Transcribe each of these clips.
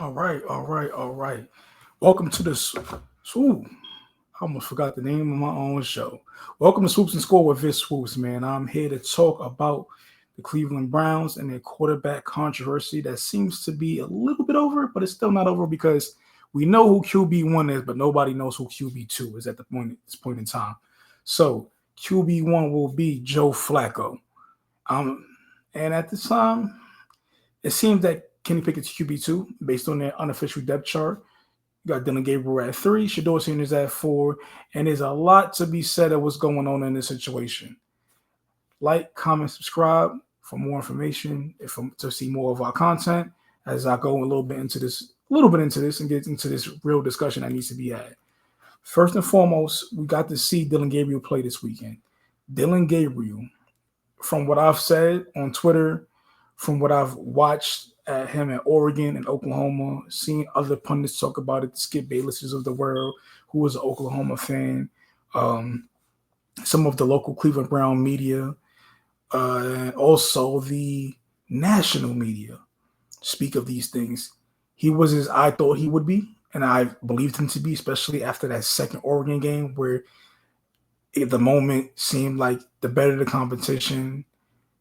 All right. Welcome to this. Ooh, I almost forgot the name of my own show. Welcome to Swoops and Score with Vince Swoops, man. I'm here to talk about the Cleveland Browns and their quarterback controversy that seems to be a little bit over, but it's still not over because we know who QB1 is, but nobody knows who QB2 is this point in time. So QB1 will be Joe Flacco. Um, and at this time, it seems that Kenny Pickett's QB2 based on their unofficial depth chart. You got Dylan Gabriel at three, Shedeur Senior is at four, and there's a lot to be said of what's going on in this situation. Like, comment, subscribe for more information, to see more of our content as I go a little bit into this, and get into this real discussion that needs to be had. First and foremost, we got to see Dylan Gabriel play this weekend. Dylan Gabriel, from what I've said on Twitter, from what I've watched at him at Oregon and Oklahoma, seeing other pundits talk about it, the Skip Baylesses of the world, who was an Oklahoma fan, um, some of the local Cleveland Brown media, and also the national media speak of these things. He was as I thought he would be, and I believed him to be, especially after that second Oregon game where at the moment seemed like the better the competition,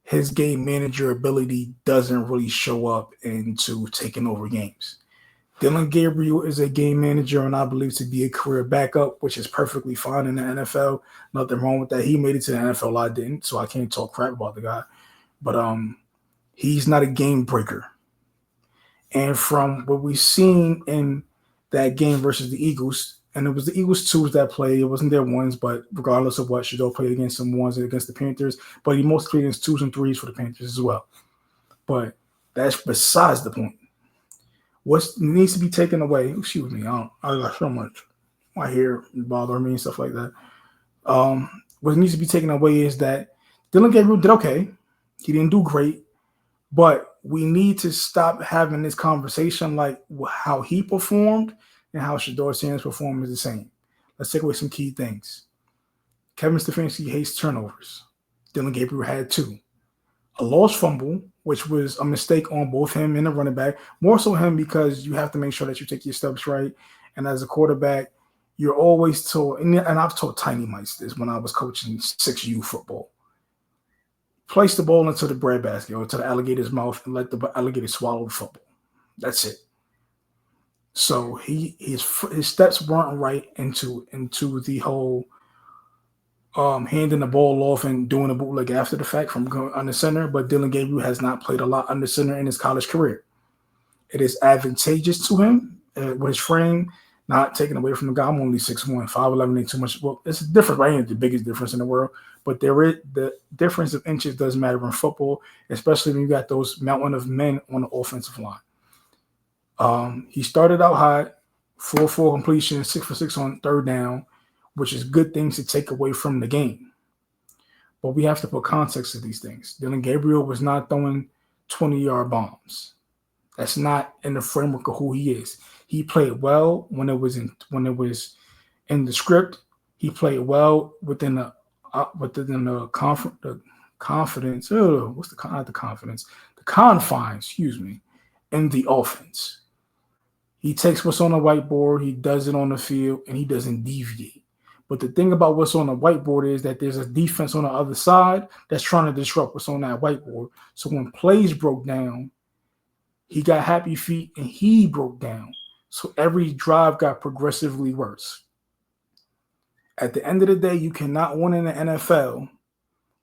his game manager ability doesn't really show up into taking over games. Dylan Gabriel is a game manager, and I believe to be a career backup, which is perfectly fine in the NFL. Nothing wrong with that. He made it to the NFL. I didn't, so I can't talk crap about the guy. But he's not a game breaker. And from what we've seen in that game versus the Eagles, and it was the Eagles twos that played. It wasn't their ones, but regardless of what, Shedeur played against some ones and against the Panthers, but he mostly played against twos and threes for the Panthers as well. But that's besides the point. What needs to be taken away? Excuse me, I got so much. My hair bothering me and stuff like that. What needs to be taken away is that Dylan Gabriel did okay. He didn't do great, but we need to stop having this conversation like how he performed and how Shedeur Sanders' performed is the same. Let's take away some key things. Kevin Stefanski hates turnovers. Dylan Gabriel had two. A lost fumble, which was a mistake on both him and the running back. More so him because you have to make sure that you take your steps right. And as a quarterback, you're always told, and I've told tiny mice this when I was coaching 6U football. Place the ball into the breadbasket or to the alligator's mouth and let the alligator swallow the football. That's it. So his steps weren't right into the whole handing the ball off and doing a bootleg after the fact from going under center. But Dylan Gabriel has not played a lot under center in his college career. It is advantageous to him with his frame, not taken away from the guy. I'm only 6'1", 5'11", ain't too much. Well, it's different, right? Ain't the biggest difference in the world, but the difference of inches does matter in football, especially when you got those mountain of men on the offensive line. He started out hot, 4-4 completion, 6 for 6 on third down, which is good things to take away from the game. But we have to put context to these things. Dylan Gabriel was not throwing 20-yard bombs. That's not in the framework of who he is. He played well when it was in the script. He played well within the confidence. Not the confidence? The confines. Excuse me. In the offense. He takes what's on the whiteboard, he does it on the field, and he doesn't deviate. But the thing about what's on the whiteboard is that there's a defense on the other side that's trying to disrupt what's on that whiteboard. So when plays broke down, he got happy feet and he broke down. So every drive got progressively worse. At the end of the day, you cannot win in the NFL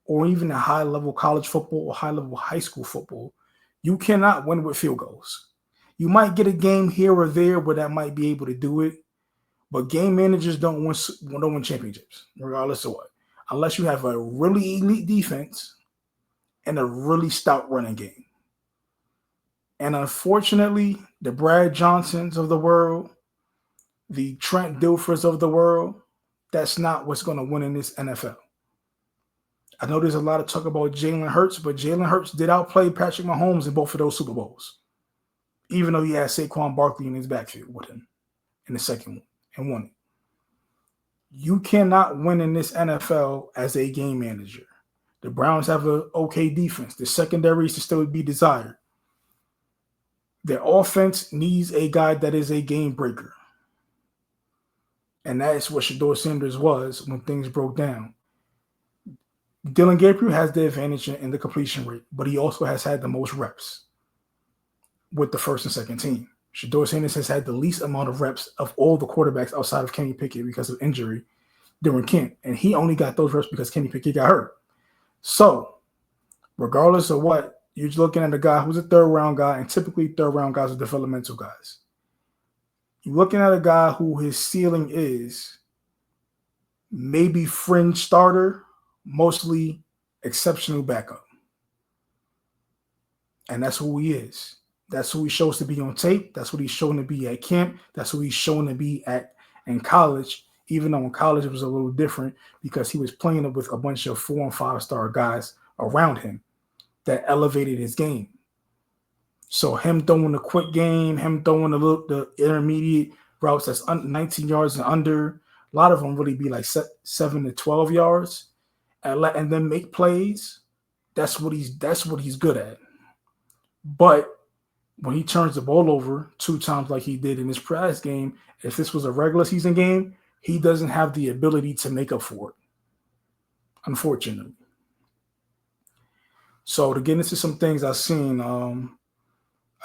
or even a high-level college football or high-level high school football. You cannot win with field goals. You might get a game here or there where that might be able to do it, but game managers don't win championships, regardless of what, unless you have a really elite defense and a really stout running game. And unfortunately, the Brad Johnsons of the world, the Trent Dilfers of the world, that's not what's going to win in this NFL. I know there's a lot of talk about Jalen Hurts, but Jalen Hurts did outplay Patrick Mahomes in both of those Super Bowls, even though he had Saquon Barkley in his backfield with him in the second one and won it. You cannot win in this NFL as a game manager. The Browns have an okay defense. The secondary is to still be desired. Their offense needs a guy that is a game breaker. And that is what Shedeur Sanders was when things broke down. Dillon Gabriel has the advantage in the completion rate, but he also has had the most reps with the first and second team. Shedeur Sanders has had the least amount of reps of all the quarterbacks outside of Kenny Pickett because of injury during camp. And he only got those reps because Kenny Pickett got hurt. So, regardless of what, you're looking at a guy who's a third-round guy, and typically third-round guys are developmental guys. You're looking at a guy who his ceiling is maybe fringe starter, mostly exceptional backup. And that's who he is. That's who he shows to be on tape. That's what he's shown to be at camp. That's who he's shown to be at in college, even though in college it was a little different because he was playing with a bunch of 4- and 5-star guys around him that elevated his game. So him throwing the quick game, him throwing the intermediate routes that's 19 yards and under, a lot of them really be like 7 to 12 yards, and then make plays. That's what he's good at. But when he turns the ball over 2 times like he did in his past game, if this was a regular season game, he doesn't have the ability to make up for it, unfortunately. So to get into some things I've seen, I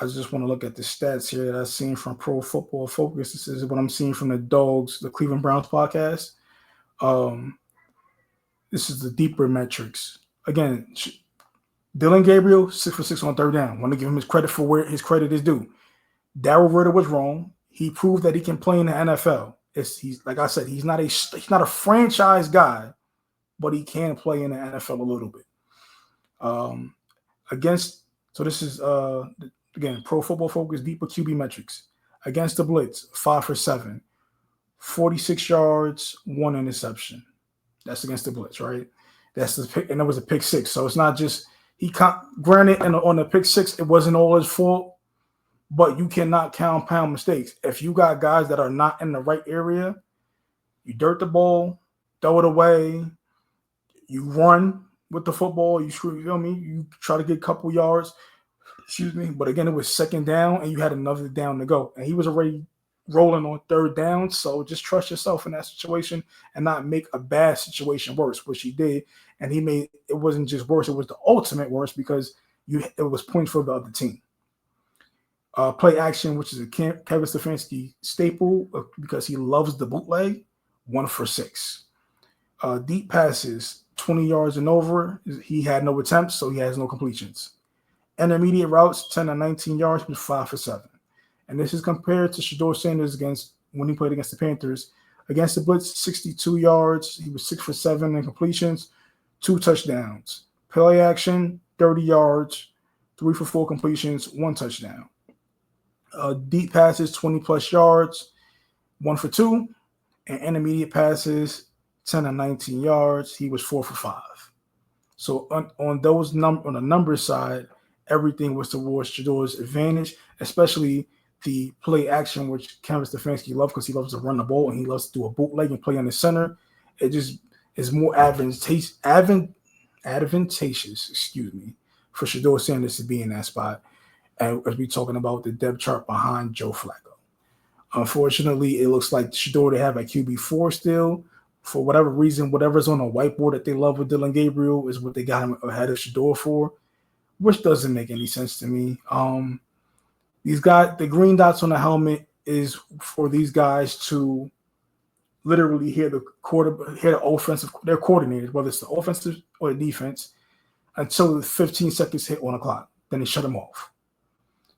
just want to look at the stats here that I've seen from Pro Football Focus. This is what I'm seeing from the Cleveland Browns podcast. This is the deeper metrics. Again, Dillon Gabriel, 6 for 6 on third down. Want to give him his credit for where his credit is due. Darryl Ritter was wrong. He proved that he can play in the NFL. He's like I said, he's not a franchise guy, but he can play in the NFL a little bit. So this is again Pro Football Focus deeper QB metrics. Against the blitz, 5 for 7, 46 yards, 1 interception. That's against the blitz, right? That's the pick, and that was a pick 6. So it's not just granted, and on the pick 6, it wasn't all his fault, but you cannot compound mistakes. If you got guys that are not in the right area, you dirt the ball, throw it away, you run with the football, you feel me? You try to get a couple yards, but again, it was second down, and you had another down to go, and he was already rolling on third down. So just trust yourself in that situation and not make a bad situation worse, which he did. And it wasn't just worse, it was the ultimate worse because it was points for the other team. Play action, which is a Kevin Stefanski staple because he loves the bootleg, 1 for 6. Deep passes, 20 yards and over. He had no attempts, so he has no completions. Intermediate routes, 10 to 19 yards, was 5 for 7. And this is compared to Shedeur Sanders when he played against the Panthers. Against the blitz, 62 yards. He was 6 for 7 in completions, 2 touchdowns. Play action, 30 yards, 3 for 4 completions, 1 touchdown. Deep passes, 20-plus yards, 1 for 2. And intermediate passes, 10 to 19 yards. He was 4 for 5. So on the numbers side, everything was towards Shedeur's advantage, especially the play action, which Kevin Stefanski loves because he loves to run the ball and he loves to do a bootleg and play on the center. It just is more advantageous, for Shedeur Sanders to be in that spot. And as we're talking about the depth chart behind Joe Flacco. Unfortunately, it looks like Shedeur to have a QB4 still. For whatever reason, whatever's on the whiteboard that they love with Dillon Gabriel is what they got him ahead of Shedeur for, which doesn't make any sense to me. These guys, the green dots on the helmet is for these guys to literally hear their coordinators, whether it's the offensive or the defense, until the 15 seconds hit on the clock. Then they shut them off.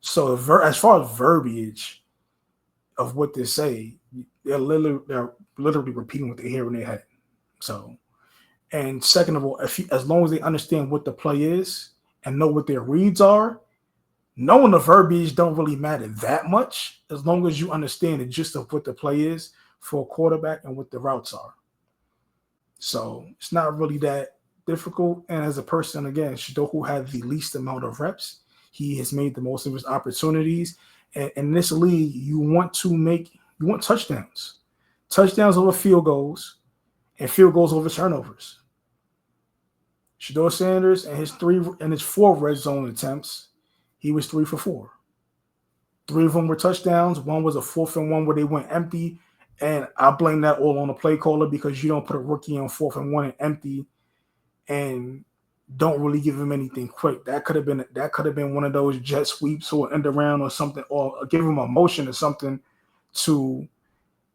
So as far as verbiage of what they say, they're literally repeating what they hear in their head. So, and second of all, as long as they understand what the play is and know what their reads are, knowing the verbiage don't really matter that much as long as you understand the gist of what the play is for a quarterback and what the routes are. So it's not really that difficult. And as a person, again, Shedeur, who had the least amount of reps, he has made the most of his opportunities. And in this league, you want touchdowns. Touchdowns over field goals and field goals over turnovers. Shedeur Sanders and his 4 red zone attempts, he was 3 for 4. 3 of them were touchdowns. One was a 4th and 1 where they went empty. And I blame that all on the play caller because you don't put a rookie on 4th and 1 and empty and don't really give him anything quick. That could have been one of those jet sweeps or end around or something, or give him a motion or something to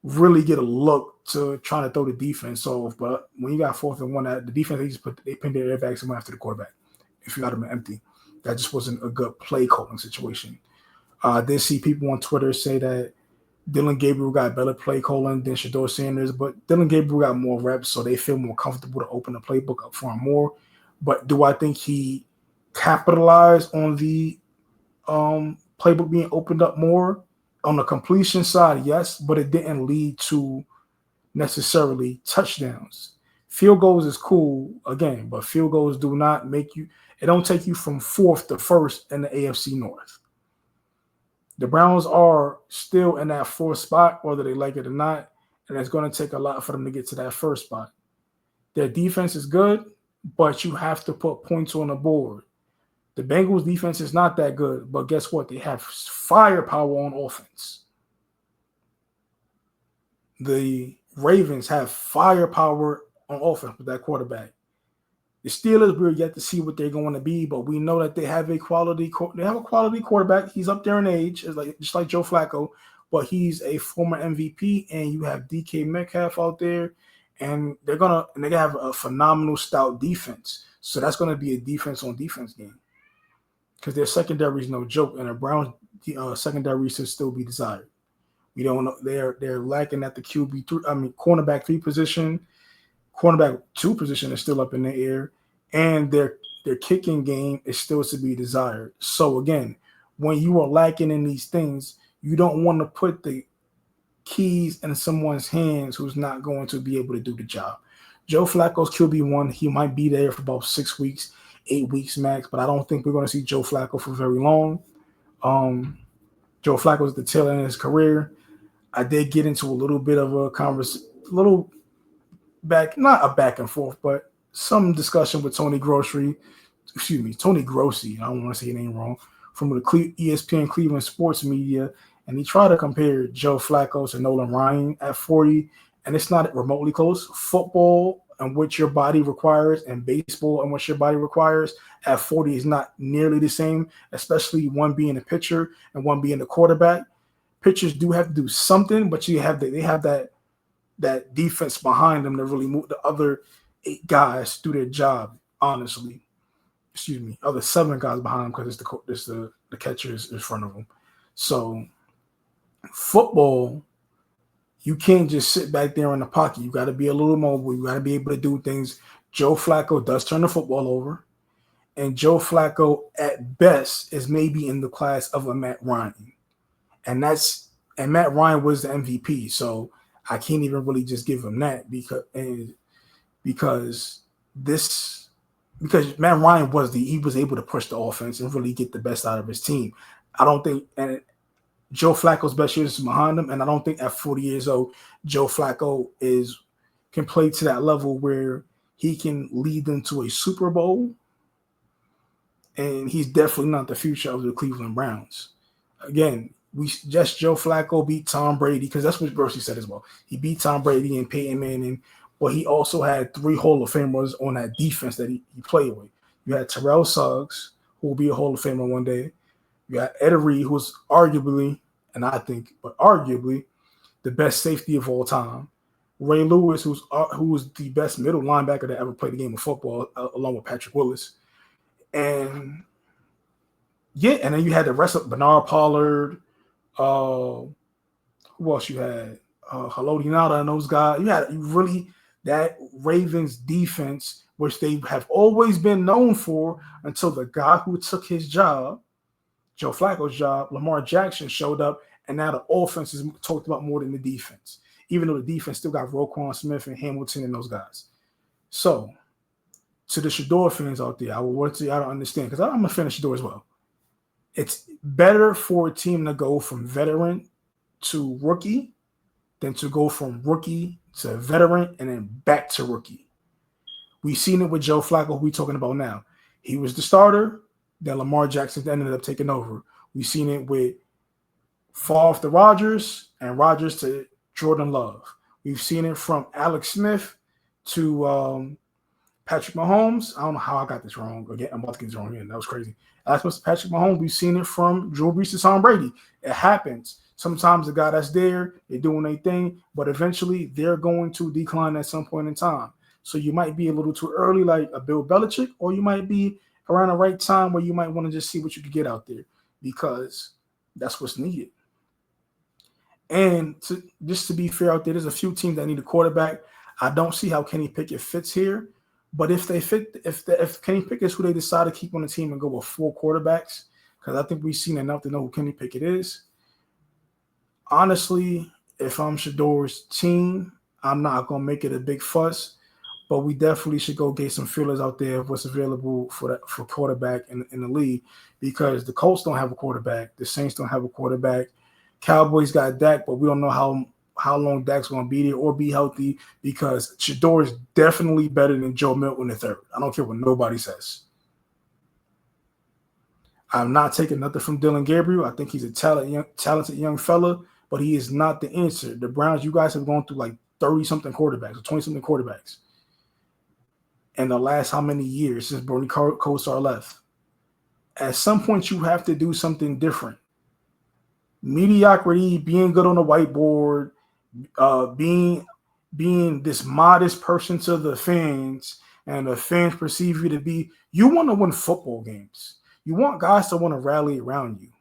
really get a look to trying to throw the defense off. But when you got 4th and 1, the defense they pinned their airbacks and went after the quarterback. If you got them empty, that just wasn't a good play calling situation. I did see people on Twitter say that Dillion Gabriel got better play calling than Shedeur Sanders, but Dillion Gabriel got more reps, so they feel more comfortable to open the playbook up for him more. But do I think he capitalized on the playbook being opened up more? On the completion side, yes, but it didn't lead to necessarily touchdowns. Field goals is cool, again, but field goals do not make you – it don't take you from 4th to 1st in the AFC North. The Browns are still in that 4th spot, whether they like it or not, and it's going to take a lot for them to get to that 1st spot. Their defense is good, but you have to put points on the board. The Bengals' defense is not that good, but guess what? They have firepower on offense. The Ravens have firepower on offense with that quarterback. The Steelers, we're yet to see what they're going to be, but we know that they have a quality quarterback. He's up there in age, just like Joe Flacco, but he's a former MVP, and you have DK Metcalf out there, and they're gonna have a phenomenal stout defense. So that's going to be a defense on defense game because their secondary is no joke, and the Browns' secondary should still be desired. We don't know they're lacking at the cornerback 3 position. Cornerback 2 position is still up in the air, and their kicking game is still to be desired. So again, when you are lacking in these things, you don't want to put the keys in someone's hands who's not going to be able to do the job. Joe Flacco's QB1, he might be there for about 6 weeks, 8 weeks max, but I don't think we're going to see Joe Flacco for very long. Joe Flacco's at the tail end of his career. I did get into a little bit of a not a back and forth, but some discussion with Tony Grossi. I don't want to say your name wrong, from the ESPN Cleveland Sports Media, and he tried to compare Joe Flacco to Nolan Ryan at 40, and it's not remotely close. Football and what your body requires and baseball and what your body requires at 40 is not nearly the same, especially one being a pitcher and one being a quarterback. Pitchers do have to do something, but they have that defense behind them to really move the other 8 guys do their job, honestly. Other 7 guys behind them because it's the catchers in front of them. So football, you can't just sit back there in the pocket. You got to be a little mobile. You got to be able to do things. Joe Flacco does turn the football over, and Joe Flacco at best is maybe in the class of a Matt Ryan, and Matt Ryan was the MVP. So I can't even really just give him that because Matt Ryan was able to push the offense and really get the best out of his team. I don't think Joe Flacco's best years is behind him, and I don't think at 40 years old Joe Flacco can play to that level where he can lead them to a Super Bowl. And he's definitely not the future of the Cleveland Browns. Again, Joe Flacco beat Tom Brady because that's what Grossi said as well. He beat Tom Brady and Peyton Manning, but he also had 3 Hall of Famers on that defense that he played with. You had Terrell Suggs, who will be a Hall of Famer one day. You got Ed Reed, who's arguably the best safety of all time. Ray Lewis, who was the best middle linebacker that ever played the game of football, along with Patrick Willis. And then you had the rest of Bernard Pollard. Who else you had? Haloti Ngata and those guys. You really that Ravens defense, which they have always been known for until the guy who took his job, Joe Flacco's job, Lamar Jackson, showed up, and now the offense is talked about more than the defense, even though the defense still got Roquan Smith and Hamilton and those guys. So, to the Shedeur fans out there, I don't understand because I'm a fan of Shedeur as well. It's better for a team to go from veteran to rookie than to go from rookie to veteran and then back to rookie. We've seen it with Joe Flacco, who we're talking about now. He was the starter. Then Lamar Jackson ended up taking over. We've seen it with Favre to Rodgers and Rodgers to Jordan Love. We've seen it from Alex Smith to Patrick Mahomes. I don't know how I got this wrong. Again, I'm about to get this wrong again. That was crazy. Alex Smith to Patrick Mahomes. We've seen it from Drew Brees to Tom Brady. It happens. Sometimes the guy that's there, they're doing their thing, but eventually they're going to decline at some point in time. So you might be a little too early, like a Bill Belichick, or you might be around the right time where you might want to just see what you can get out there because that's what's needed. And just to be fair out there, there's a few teams that need a quarterback. I don't see how Kenny Pickett fits here, but if Kenny Pickett is who they decide to keep on the team and go with 4 quarterbacks, because I think we've seen enough to know who Kenny Pickett is. Honestly, if I'm Shedeur's team, I'm not going to make it a big fuss, but we definitely should go get some feelers out there of what's available for quarterback in the league, because the Colts don't have a quarterback. The Saints don't have a quarterback. Cowboys got Dak, but we don't know how long Dak's going to be there or be healthy, because Shedeur is definitely better than Joe Milton III. I don't care what nobody says. I'm not taking nothing from Dillon Gabriel. I think he's a talented young fella, but he is not the answer. The Browns, you guys have gone through like 30-something quarterbacks or 20-something quarterbacks in the last how many years since Bernie Kosar left. At some point, you have to do something different. Mediocrity, being good on the whiteboard, being this modest person to the fans, and the fans perceive you to be, you want to win football games. You want guys to want to rally around you.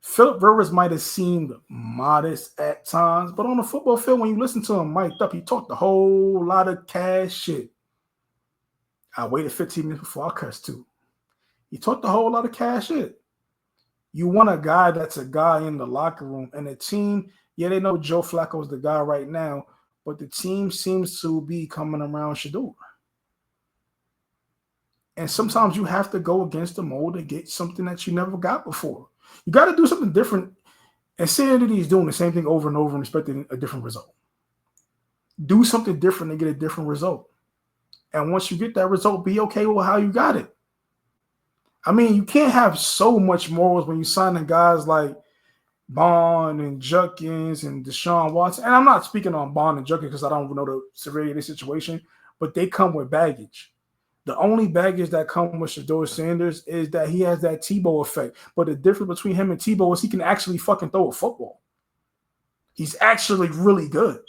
Philip Rivers might have seemed modest at times, but on the football field, when you listen to him mic'd up, he talked a whole lot of cash shit. I waited 15 minutes before I cussed too. He talked a whole lot of cash shit. You want a guy that's a guy in the locker room, and the team, yeah, they know Joe Flacco's the guy right now, but the team seems to be coming around Shedeur. And sometimes you have to go against the mold to get something that you never got before. You got to do something different. Insanity is doing the same thing over and over and expecting a different result. Do something different and get a different result. And once you get that result, be okay with how you got it. I mean, you can't have so much morals when you signing guys like Bond and Judkins and Deshaun Watson. And I'm not speaking on Bond and Judkins because I don't know the severity of the situation, but they come with baggage. The only baggage that comes with Shedeur Sanders is that he has that Tebow effect. But the difference between him and Tebow is he can actually fucking throw a football. He's actually really good.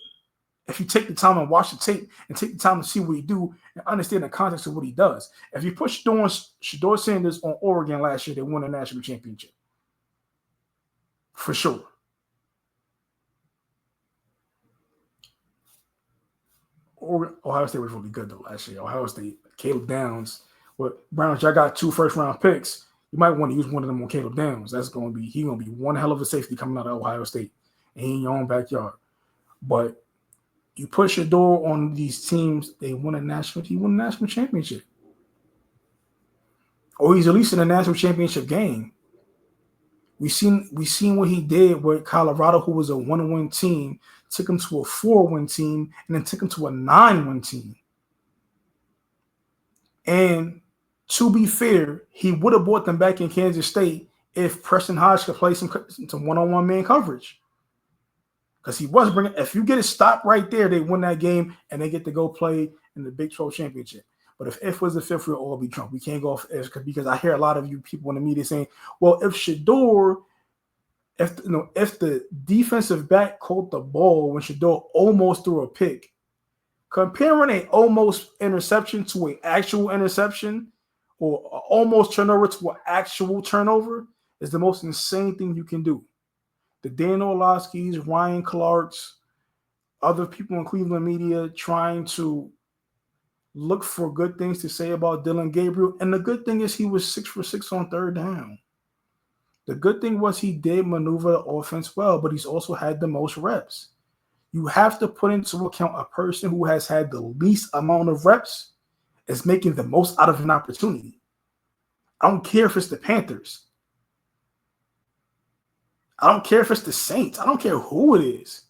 If you take the time and watch the tape and take the time to see what he do and understand the context of what he does. If you put Shedeur Sanders on Oregon last year, they won a national championship. For sure. Ohio State was really good though last year. Ohio State, Caleb Downs. Browns, y'all got 2 first-round picks. You might want to use one of them on Caleb Downs. He's gonna be one hell of a safety coming out of Ohio State and in your own backyard. But you put Shedeur on these teams, he won a national championship. Or he's at least in a national championship game. We seen what he did with Colorado, who was a 1-win team, took him to a 4-win team, and then took him to a 9-win team. And to be fair, he would have brought them back in Kansas State if Preston Hodge could play some one-on-one man coverage. Because he was bringing, if you get it stopped right there, they win that game and they get to go play in the Big 12 championship. But if was the fifth, we'll all be drunk. We can't go off if, because I hear a lot of you people in the media saying, well, if Shedeur, if the defensive back caught the ball when Shedeur almost threw a pick, comparing an almost interception to an actual interception or almost turnover to an actual turnover is the most insane thing you can do. The Dan Orlovsky's, Ryan Clark's, other people in Cleveland media trying to look for good things to say about Dillon Gabriel. And the good thing is he was 6 for 6 on 3rd down. The good thing was he did maneuver the offense well, but he's also had the most reps. You have to put into account a person who has had the least amount of reps is making the most out of an opportunity. I don't care if it's the Panthers. I don't care if it's the Saints. I don't care who it is.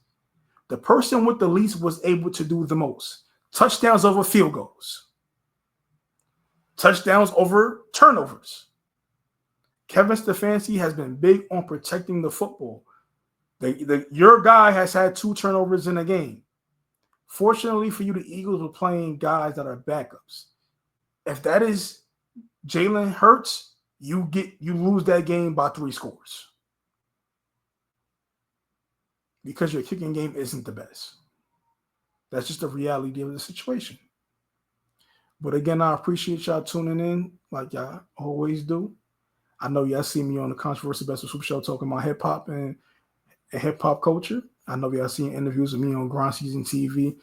The person with the least was able to do the most. Touchdowns over field goals. Touchdowns over turnovers. Kevin Stefanski has been big on protecting the football. Your guy has had 2 turnovers in a game. Fortunately for you, the Eagles were playing guys that are backups. If that is Jalen Hurts, you lose that game by 3 scores. Because your kicking game isn't the best. That's just the reality of the situation. But again, I appreciate y'all tuning in like y'all always do. I know y'all see me on the Controversy Best of Super Show talking about hip hop and hip hop culture. I know y'all seen interviews with me on Grind Season TV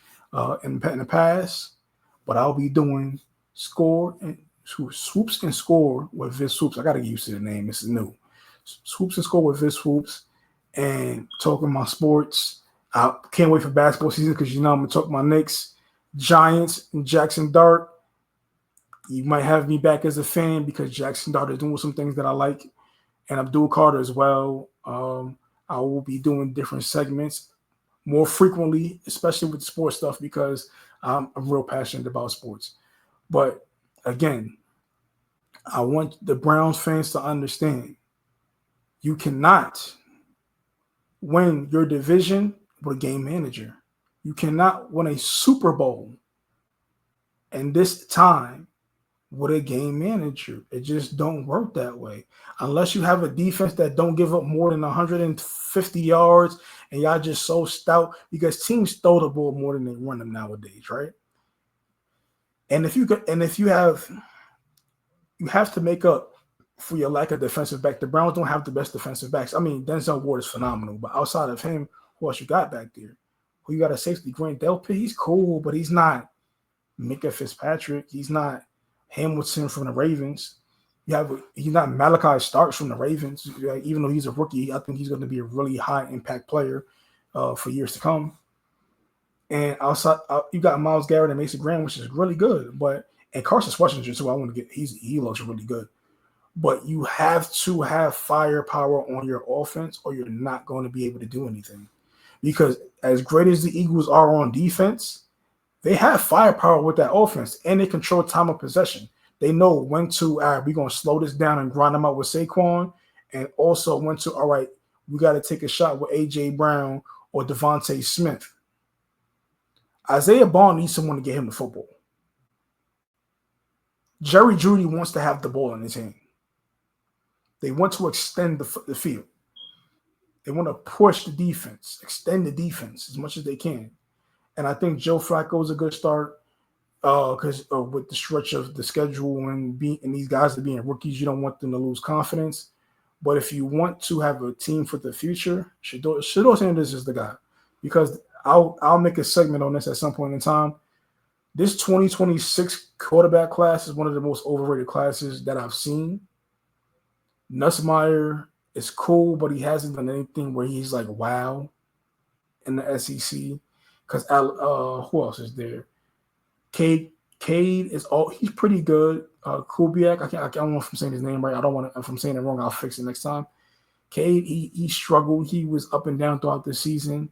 in the past. But I'll be doing Swoops and Score with Viz Swoops. I got to get used to the name. This is new. Swoops and Score with Viz Swoops and talking my sports. I can't wait for basketball season because I'm going to talk my Knicks, Giants, and Jackson Dart. You might have me back as a fan because Jackson Dart is doing some things that I like, and Abdul Carter as well. I will be doing different segments more frequently, especially with sports stuff because I'm real passionate about sports. But again, I want the Browns fans to understand you cannot win your division with a game manager. You cannot win a Super Bowl in this time with a game manager. It just don't work that way. Unless you have a defense that don't give up more than 150 yards and y'all just so stout because teams throw the ball more than they run them nowadays, right? And if you have to make up for your lack of defensive back. The Browns don't have the best defensive backs. I mean, Denzel Ward is phenomenal, but outside of him, who else you got back there? Who you got a safety? Grant Delpit, he's cool, but he's not Micah Fitzpatrick. He's not Hamilton from the Ravens. He's not Malachi Starks from the Ravens. Even though he's a rookie, I think he's going to be a really high impact player for years to come. And outside, you got Myles Garrett and Mason Graham, which is really good. And Carson Washington too. He looks really good. But you have to have firepower on your offense, or you're not going to be able to do anything. Because as great as the Eagles are on defense, they have firepower with that offense, and they control time of possession. They know when to, we're going to slow this down and grind them out with Saquon, and also when to, all right, we got to take a shot with A.J. Brown or Devontae Smith. Isaiah Bond needs someone to get him the football. Jerry Jeudy wants to have the ball in his hand. They want to extend the field. They want to push the defense, extend the defense as much as they can. And I think Joe Flacco is a good start because with the stretch of the schedule and these guys are being rookies, you don't want them to lose confidence. But if you want to have a team for the future, Shedeur Sanders is the guy. Because I'll make a segment on this at some point in time. This 2026 quarterback class is one of the most overrated classes that I've seen. Nussmeier is cool, but he hasn't done anything where he's like, wow, in the SEC. Because who else is there? Cade is he's pretty good. Kubiak, I don't know if I'm saying his name right. If I'm saying it wrong, I'll fix it next time. Cade, he struggled. He was up and down throughout the season.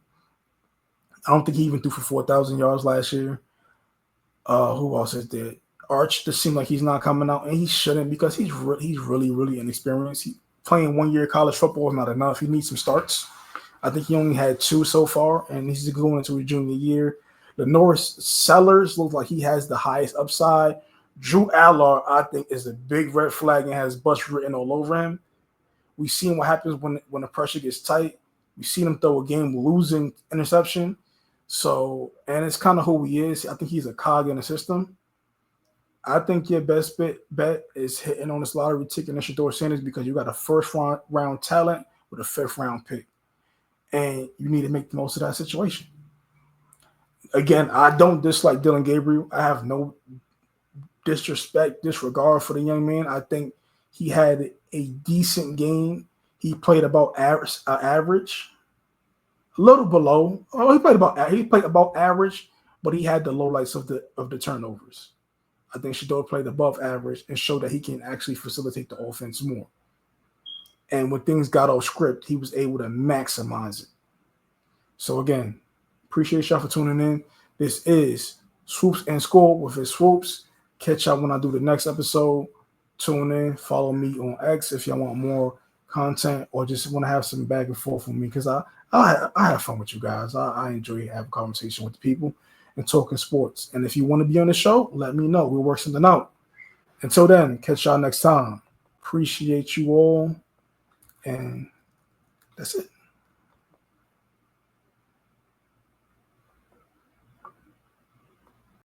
I don't think he even threw for 4,000 yards last year. Who else is there? Arch just seemed like he's not coming out, and he shouldn't because he's really, really inexperienced. Playing 1 year college football is not enough. He needs some starts. I think he only had 2 so far, and he's going into his junior year. Norris Sellers looks like he has the highest upside. Drew Allard, I think, is a big red flag and has bust written all over him. We've seen what happens when the pressure gets tight. We've seen him throw a game-losing interception. So, and it's kind of who he is. I think he's a cog in the system. I think your best bet is hitting on this lottery ticket in Shedeur Sanders because you got a first-round talent with a fifth-round pick. And you need to make the most of that situation. Again, I don't dislike Dillion Gabriel. I have no disregard for the young man. I think he had a decent game. He played about average, a little below. Oh, he played about average, but he had the lowlights of the turnovers. I think Shedeur played above average and showed that he can actually facilitate the offense more. And when things got off script, he was able to maximize it. So again, appreciate y'all for tuning in. This is Swoops and Score with his Swoops. Catch y'all when I do the next episode. tune in. Follow me on X if y'all want more content or just want to have some back and forth with me, because I have fun with you guys. I enjoy having conversation with the people and talking sports. And if you want to be on the show, let me know. We'll work something out. Until then, catch y'all next time. Appreciate you all. And that's it.